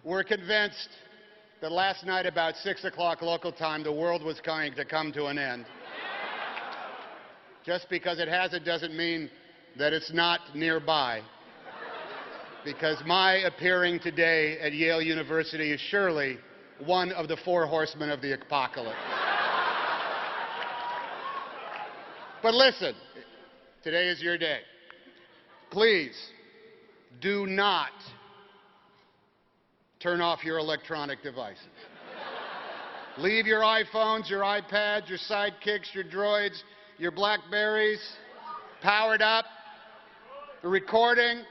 were convinced that last night about 6 o'clock local time, the world was going to come to an end. Just because it hasn't doesn't mean that it's not nearby. Because my appearing today at Yale University is surely one of the four horsemen of the apocalypse. But listen, today is your day. Please do not turn off your electronic devices. Leave your iPhones, your iPads, your sidekicks, your droids, your Blackberries powered up, recording,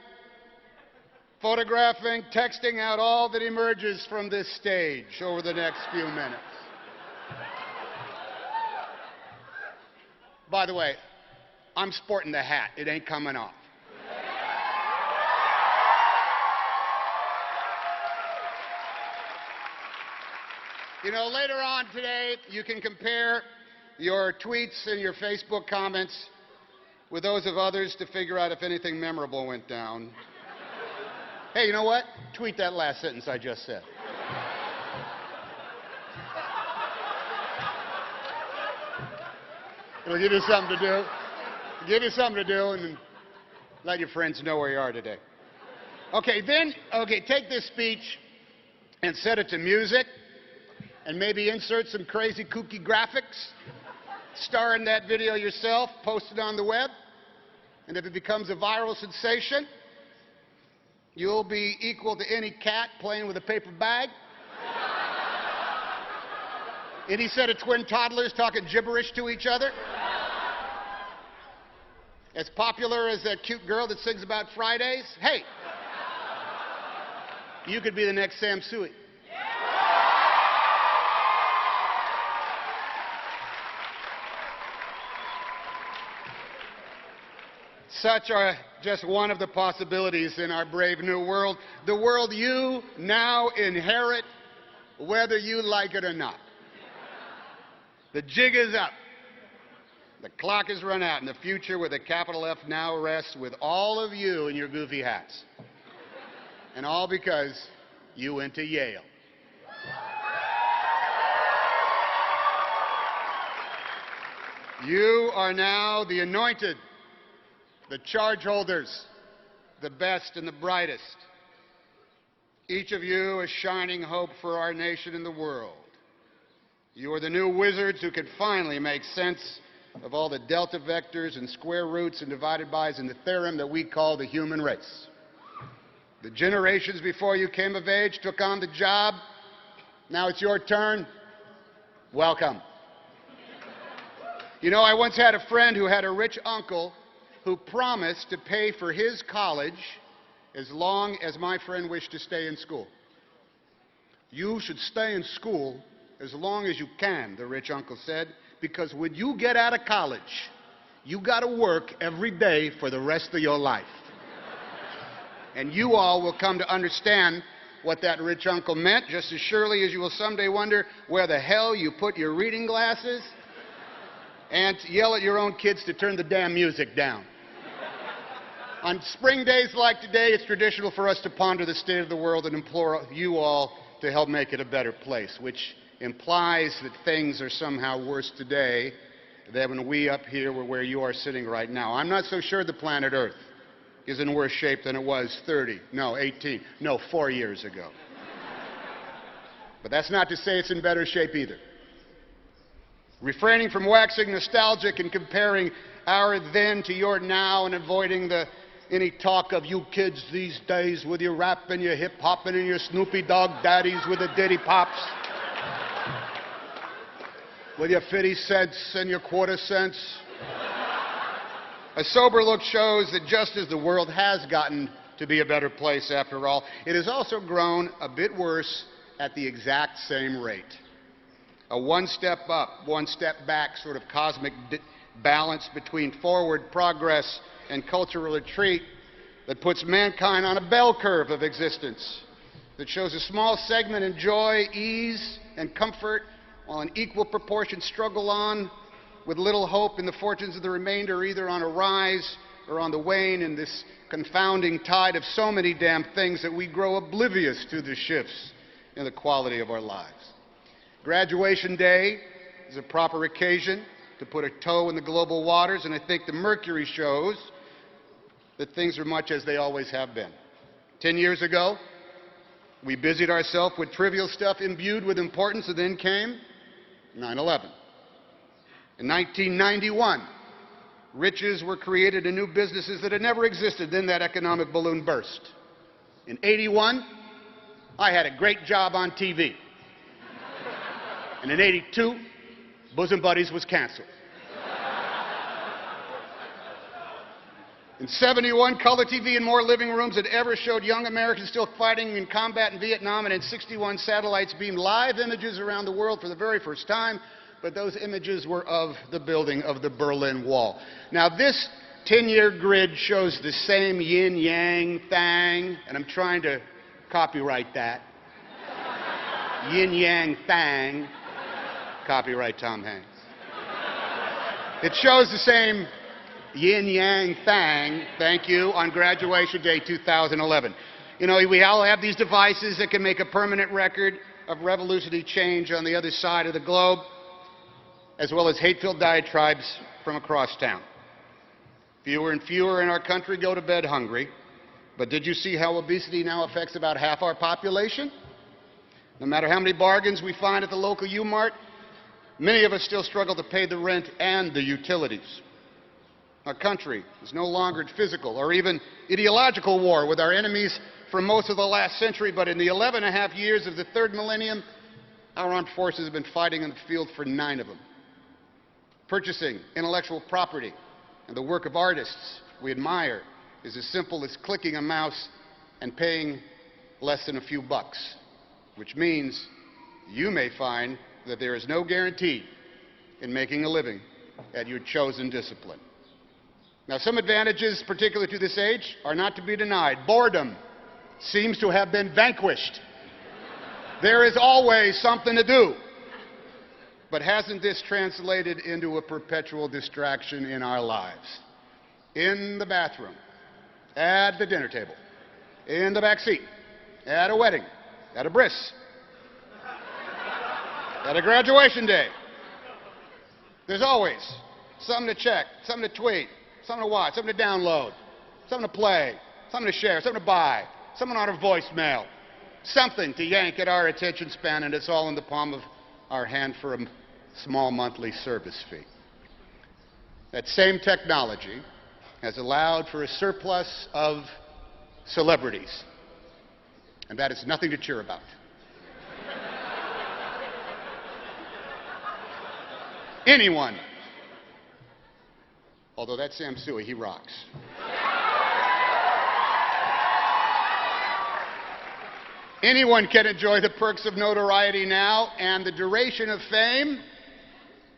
photographing, texting out all that emerges from this stage over the next few minutes. By the way, I'm sporting the hat. It ain't coming off. You know, later on today, you can compare your tweets and your Facebook comments with those of others to figure out if anything memorable went down. Hey, you know what? Tweet that last sentence I just said. It'll give you something to do. Give you something to do and let your friends know where you are today. Okay, take this speech and set it to music and maybe insert some crazy kooky graphics. Star in that video yourself, post it on the web, and if it becomes a viral sensation, you'll be equal to any cat playing with a paper bag. Any set of twin toddlers talking gibberish to each other. As popular as that cute girl that sings about Fridays. Hey, you could be the next Sam Sui. Such are just one of the possibilities in our brave new world, the world you now inherit, whether you like it or not. The jig is up. The clock has run out, and the future with a capital F now rests with all of you in your goofy hats. And all because you went to Yale. You are now the anointed, the charge holders, the best and the brightest. Each of you a shining hope for our nation and the world. You are the new wizards who can finally make sense of all the delta vectors and square roots and divided bys in the theorem that we call the human race. The generations before you came of age took on the job. Now it's your turn. Welcome. You know, I once had a friend who had a rich uncle who promised to pay for his college as long as my friend wished to stay in school. You should stay in school as long as you can, the rich uncle said, because when you get out of college, you got to work every day for the rest of your life. And you all will come to understand what that rich uncle meant, just as surely as you will someday wonder where the hell you put your reading glasses and yell at your own kids to turn the damn music down. On spring days like today, it's traditional for us to ponder the state of the world and implore you all to help make it a better place, which implies that things are somehow worse today than when we up here were where you are sitting right now. I'm not so sure the planet Earth is in worse shape than it was 30, no, 18, no, 4 years ago. But that's not to say it's in better shape either. Refraining from waxing nostalgic and comparing our then to your now and avoiding any talk of you kids these days with your rap and your hip-hopping and your Snoopy Dogg daddies with the ditty pops. With your 50 cents and your quarter cents. A sober look shows that just as the world has gotten to be a better place after all, it has also grown a bit worse at the exact same rate. A one step up, one step back sort of cosmic balance between forward progress and cultural retreat that puts mankind on a bell curve of existence, that shows a small segment enjoy ease and comfort while an equal proportion struggle on with little hope in the fortunes of the remainder, either on a rise are on the wane in this confounding tide of so many damn things that we grow oblivious to the shifts in the quality of our lives. Graduation day is a proper occasion to put a toe in the global waters, and I think the mercury shows that things are much as they always have been. 10 years ago, we busied ourselves with trivial stuff imbued with importance, and then came 9/11. In 1991, riches were created in new businesses that had never existed. Then that economic balloon burst. In 81, I had a great job on TV. And in 82, Bosom Buddies was canceled. In 71, color TV in more living rooms than ever showed young Americans still fighting in combat in Vietnam, and in 61, satellites beamed live images around the world for the very first time, but those images were of the building of the Berlin Wall. Now, this 10-year grid shows the same yin-yang thing, and I'm trying to copyright that. Yin-yang thing. Copyright Tom Hanks. It shows the same yin-yang thing, thank you, on graduation day 2011. You know, we all have these devices that can make a permanent record of revolutionary change on the other side of the globe, as well as hate-filled diatribes from across town. Fewer and fewer in our country go to bed hungry, but did you see how obesity now affects about half our population? No matter how many bargains we find at the local U-Mart, many of us still struggle to pay the rent and the utilities. Our country is no longer at physical or even ideological war with our enemies for most of the last century, but in the 11.5 years of the third millennium, our armed forces have been fighting in the field for 9 of them. Purchasing intellectual property and the work of artists we admire is as simple as clicking a mouse and paying less than a few bucks, which means you may find that there is no guarantee in making a living at your chosen discipline. Now, some advantages, particular to this age, are not to be denied. Boredom seems to have been vanquished. There is always something to do. But hasn't this translated into a perpetual distraction in our lives? In the bathroom, at the dinner table, in the back seat, at a wedding, at a bris, at a graduation day. There's always something to check, something to tweet, something to watch, something to download, something to play, something to share, something to buy, something on our voicemail, something to yank at our attention span, and it's all in the palm of our hand for a small monthly service fee. That same technology has allowed for a surplus of celebrities, and that is nothing to cheer about. Anyone, although that's Sam Suey, he rocks. Anyone can enjoy the perks of notoriety now, and the duration of fame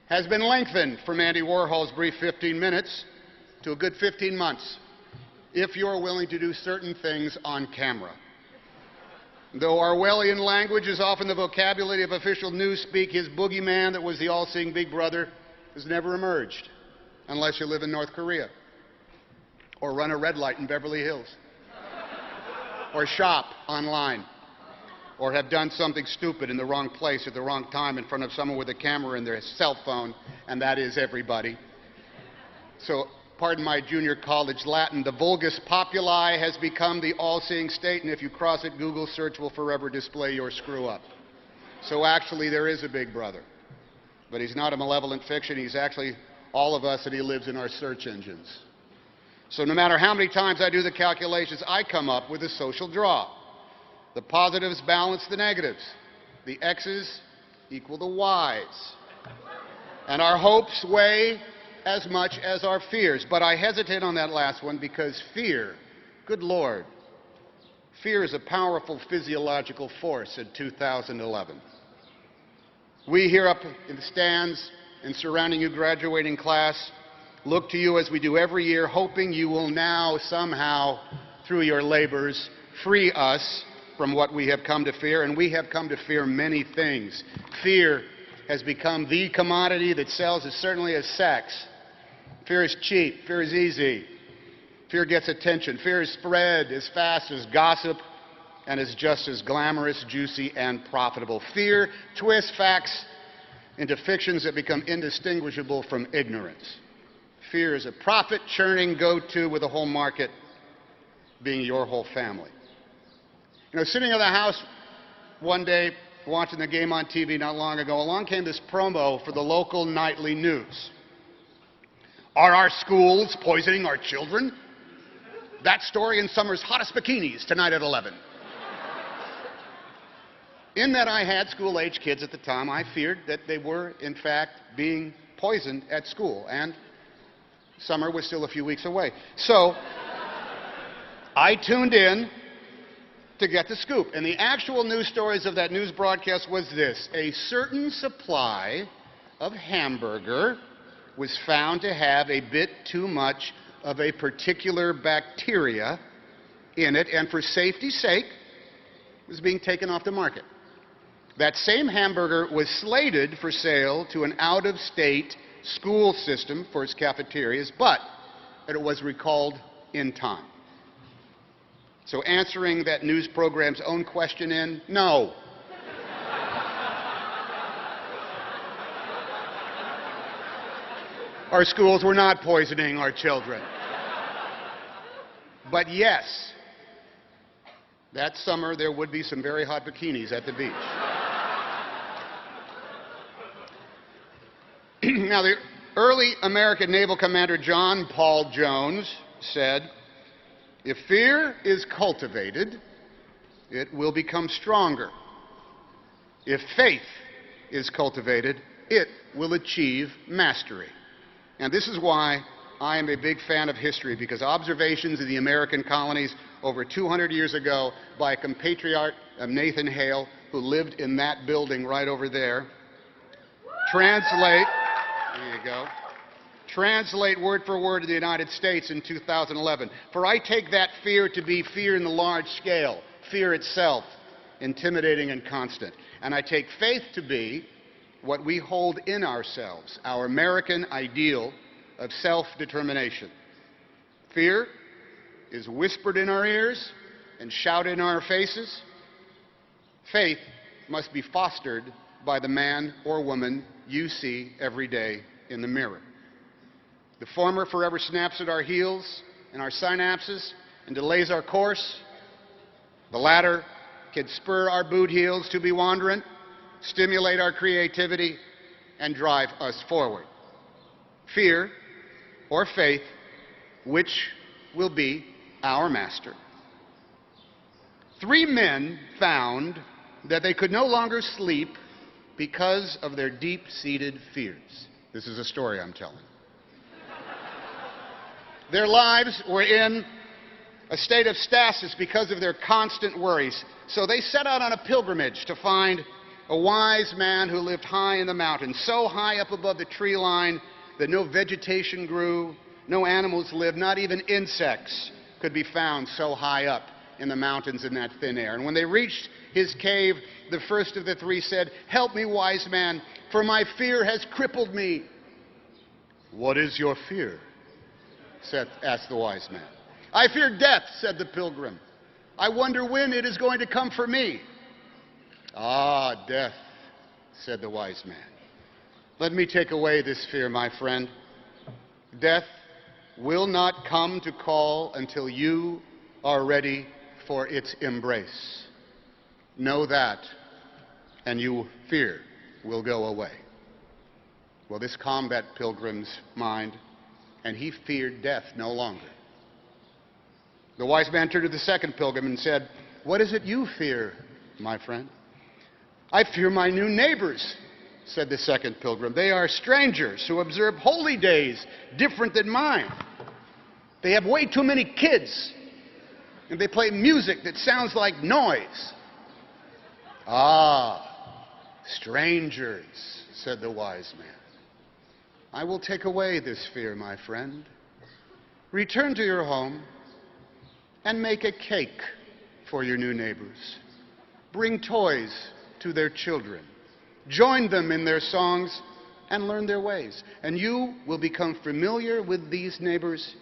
has been lengthened from Andy Warhol's brief 15 minutes to a good 15 months, if you're willing to do certain things on camera. Though Orwellian language is often the vocabulary of official newspeak, his boogeyman that was the all-seeing Big Brother has never emerged, unless you live in North Korea, or run a red light in Beverly Hills, or shop online, or have done something stupid in the wrong place at the wrong time in front of someone with a camera in their cell phone, and that is everybody. So, pardon my junior college Latin, the vulgus populi has become the all-seeing state, and if you cross it, Google search will forever display your screw-up. So actually, there is a Big Brother. But he's not a malevolent fiction. He's actually all of us, and he lives in our search engines. So no matter how many times I do the calculations, I come up with a social draw. The positives balance the negatives. The X's equal the Y's. And our hopes weigh as much as our fears. But I hesitate on that last one because fear, good Lord, fear is a powerful physiological force in 2011. We here up in the stands and surrounding you graduating class look to you as we do every year, hoping you will now somehow, through your labors, free us from what we have come to fear, and we have come to fear many things. Fear has become the commodity that sells as certainly as sex. Fear is cheap. Fear is easy. Fear gets attention. Fear is spread as fast as gossip and is just as glamorous, juicy, and profitable. Fear twists facts into fictions that become indistinguishable from ignorance. Fear is a profit-churning go-to with the whole market being your whole family. You know, sitting in the house one day watching the game on TV not long ago, along came this promo for the local nightly news. Are our schools poisoning our children? That story in summer's hottest bikinis tonight at 11. In that I had school-age kids at the time, I feared that they were, in fact, being poisoned at school, and summer was still a few weeks away. So I tuned in to get the scoop. And the actual news stories of that news broadcast was this: a certain supply of hamburger was found to have a bit too much of a particular bacteria in it, and for safety's sake, was being taken off the market. That same hamburger was slated for sale to an out-of-state school system for its cafeterias, but it was recalled in time. So answering that news program's own question in, no. Our schools were not poisoning our children. But yes, that summer there would be some very hot bikinis at the beach. Now, the early American naval commander John Paul Jones said, "If fear is cultivated, it will become stronger. If faith is cultivated, it will achieve mastery." And this is why I am a big fan of history, because observations in the American colonies over 200 years ago by a compatriot of Nathan Hale, who lived in that building right over there, translate word for word to the United States in 2011. For I take that fear to be fear in the large scale, fear itself, intimidating and constant. And I take faith to be what we hold in ourselves, our American ideal of self-determination. Fear is whispered in our ears and shouted in our faces. Faith must be fostered by the man or woman you see every day in the mirror. The former forever snaps at our heels and our synapses and delays our course. The latter can spur our boot heels to be wandering, stimulate our creativity, and drive us forward. Fear or faith, which will be our master? 3 men found that they could no longer sleep because of their deep-seated fears. This is a story I'm telling. Their lives were in a state of stasis because of their constant worries. So they set out on a pilgrimage to find a wise man who lived high in the mountains, so high up above the tree line that no vegetation grew, no animals lived, not even insects could be found so high up in the mountains in that thin air. And when they reached his cave, the first of the 3 said, "Help me, wise man, for my fear has crippled me." "What is your fear?" asked the wise man. "I fear death," said the pilgrim. "I wonder when it is going to come for me." "Ah, death," said the wise man. "Let me take away this fear, my friend. Death will not come to call until you are ready for its embrace. Know that, and your fear will go away." Well, this calmed that pilgrim's mind, and he feared death no longer. The wise man turned to the second pilgrim and said, "What is it you fear, my friend?" "I fear my new neighbors," said the second pilgrim. "They are strangers who observe holy days different than mine. They have way too many kids, and they play music that sounds like noise." "Ah, strangers," said the wise man. "I will take away this fear, my friend. Return to your home and make a cake for your new neighbors. Bring toys to their children. Join them in their songs and learn their ways. And you will become familiar with these neighbors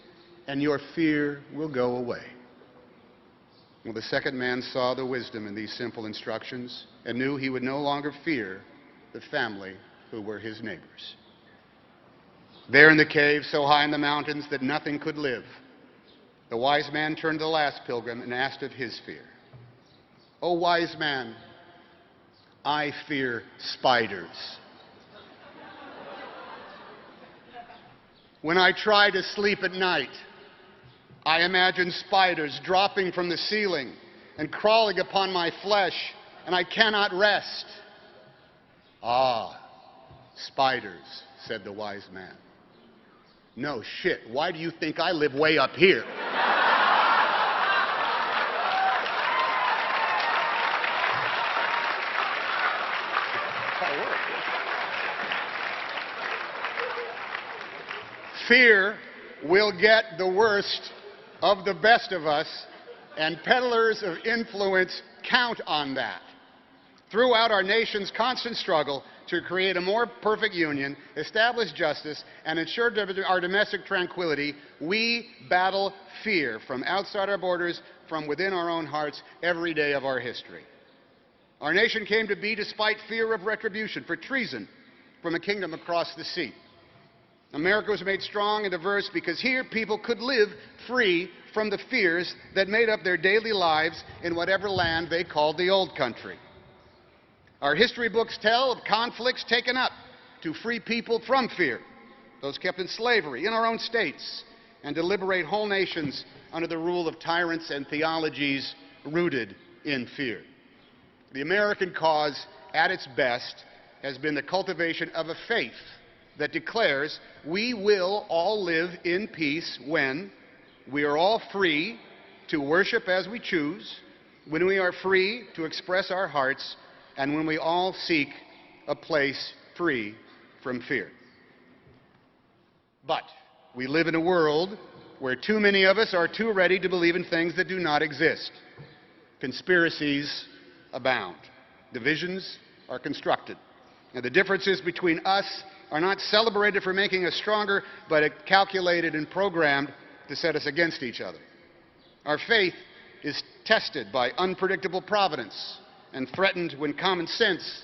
and your fear will go away. Well, the second man saw the wisdom in these simple instructions and knew he would no longer fear the family who were his neighbors. There in the cave, so high in the mountains that nothing could live, the wise man turned to the last pilgrim and asked of his fear. "O wise man, I fear spiders. When I try to sleep at night, I imagine spiders dropping from the ceiling and crawling upon my flesh, and I cannot rest." "Ah, spiders," said the wise man. "No shit, why do you think I live way up here?" Fear will get the worst of the best of us, and peddlers of influence count on that. Throughout our nation's constant struggle to create a more perfect union, establish justice, and ensure our domestic tranquility, we battle fear from outside our borders, from within our own hearts, every day of our history. Our nation came to be despite fear of retribution for treason from a kingdom across the sea. America was made strong and diverse because here people could live free from the fears that made up their daily lives in whatever land they called the old country. Our history books tell of conflicts taken up to free people from fear, those kept in slavery in our own states, and to liberate whole nations under the rule of tyrants and theologies rooted in fear. The American cause, at its best, has been the cultivation of a faith that declares we will all live in peace when we are all free to worship as we choose, when we are free to express our hearts, and when we all seek a place free from fear. But we live in a world where too many of us are too ready to believe in things that do not exist. Conspiracies abound. Divisions are constructed. And the differences between us are not celebrated for making us stronger, but calculated and programmed to set us against each other. Our faith is tested by unpredictable providence and threatened when common sense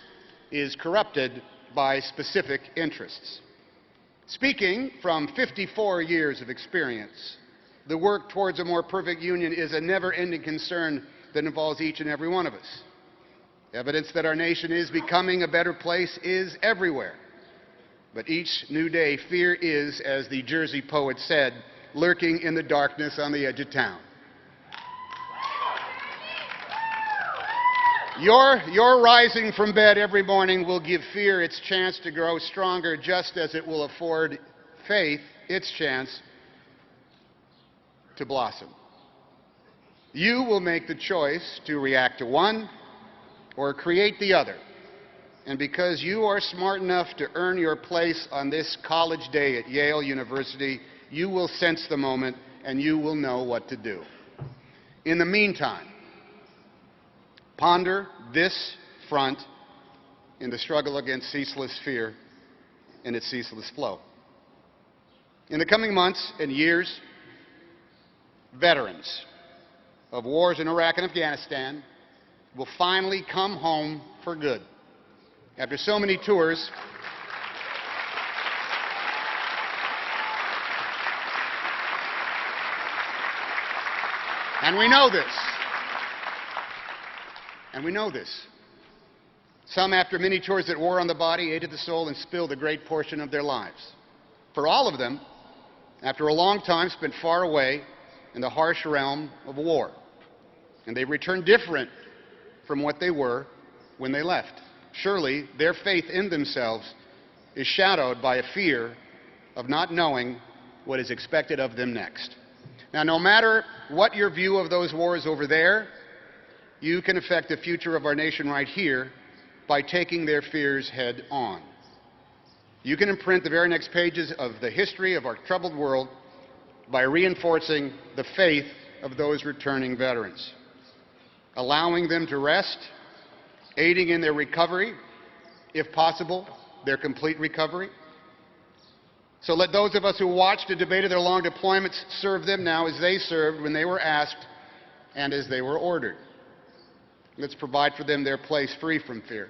is corrupted by specific interests. Speaking from 54 years of experience, the work towards a more perfect union is a never-ending concern that involves each and every one of us. Evidence that our nation is becoming a better place is everywhere. But each new day, fear is, as the Jersey poet said, lurking in the darkness on the edge of town. Your rising from bed every morning will give fear its chance to grow stronger, just as it will afford faith its chance to blossom. You will make the choice to react to one or create the other. And because you are smart enough to earn your place on this college day at Yale University, you will sense the moment and you will know what to do. In the meantime, ponder this front in the struggle against ceaseless fear and its ceaseless flow. In the coming months and years, veterans of wars in Iraq and Afghanistan will finally come home for good. After so many tours, and we know this. Some, after many tours that wore on the body, ate at the soul, and spilled a great portion of their lives. For all of them, after a long time spent far away in the harsh realm of war. And they returned different from what they were when they left. Surely their faith in themselves is shadowed by a fear of not knowing what is expected of them next. Now, no matter what your view of those wars over there, you can affect the future of our nation right here by taking their fears head on. You can imprint the very next pages of the history of our troubled world by reinforcing the faith of those returning veterans, allowing them to rest, aiding in their recovery, if possible, their complete recovery, So let those of us who watched and debated their long deployments serve them now as they served when they were asked and as they were ordered. Let's provide for them their place free from fear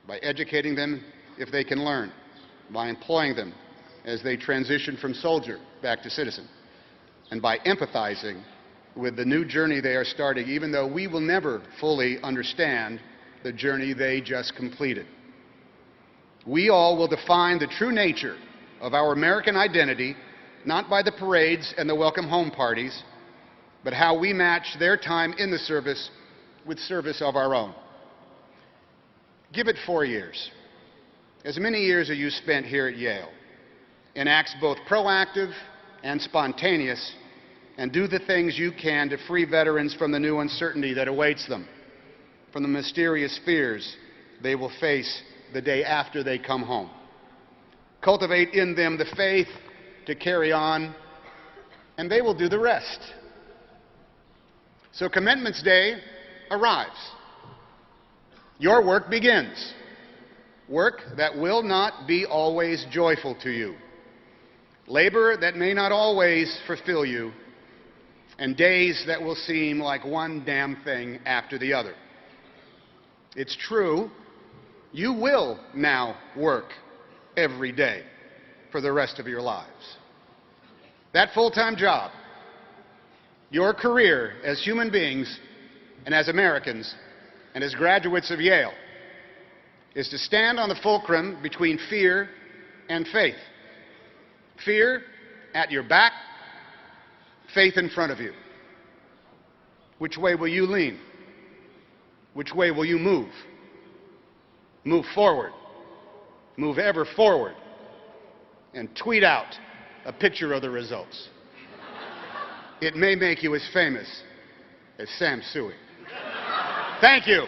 by educating them if they can learn, by employing them as they transition from soldier back to citizen, and by empathizing with the new journey they are starting, even though we will never fully understand the journey they just completed. We all will define the true nature of our American identity, not by the parades and the welcome home parties, but how we match their time in the service with service of our own. Give it 4 years. As many years as you spent here at Yale, in acts both proactive and spontaneous, and do the things you can to free veterans from the new uncertainty that awaits them, from the mysterious fears they will face the day after they come home. Cultivate in them the faith to carry on, and they will do the rest. So Commencement Day arrives. Your work begins. Work that will not be always joyful to you. Labor that may not always fulfill you, and days that will seem like one damn thing after the other. It's true, you will now work every day for the rest of your lives. That full-time job, your career as human beings and as Americans and as graduates of Yale, is to stand on the fulcrum between fear and faith. Fear at your back, faith in front of you. Which way will you lean? Which way will you move? Move forward. Move ever forward. And tweet out a picture of the results. It may make you as famous as Sam Sui. Thank you.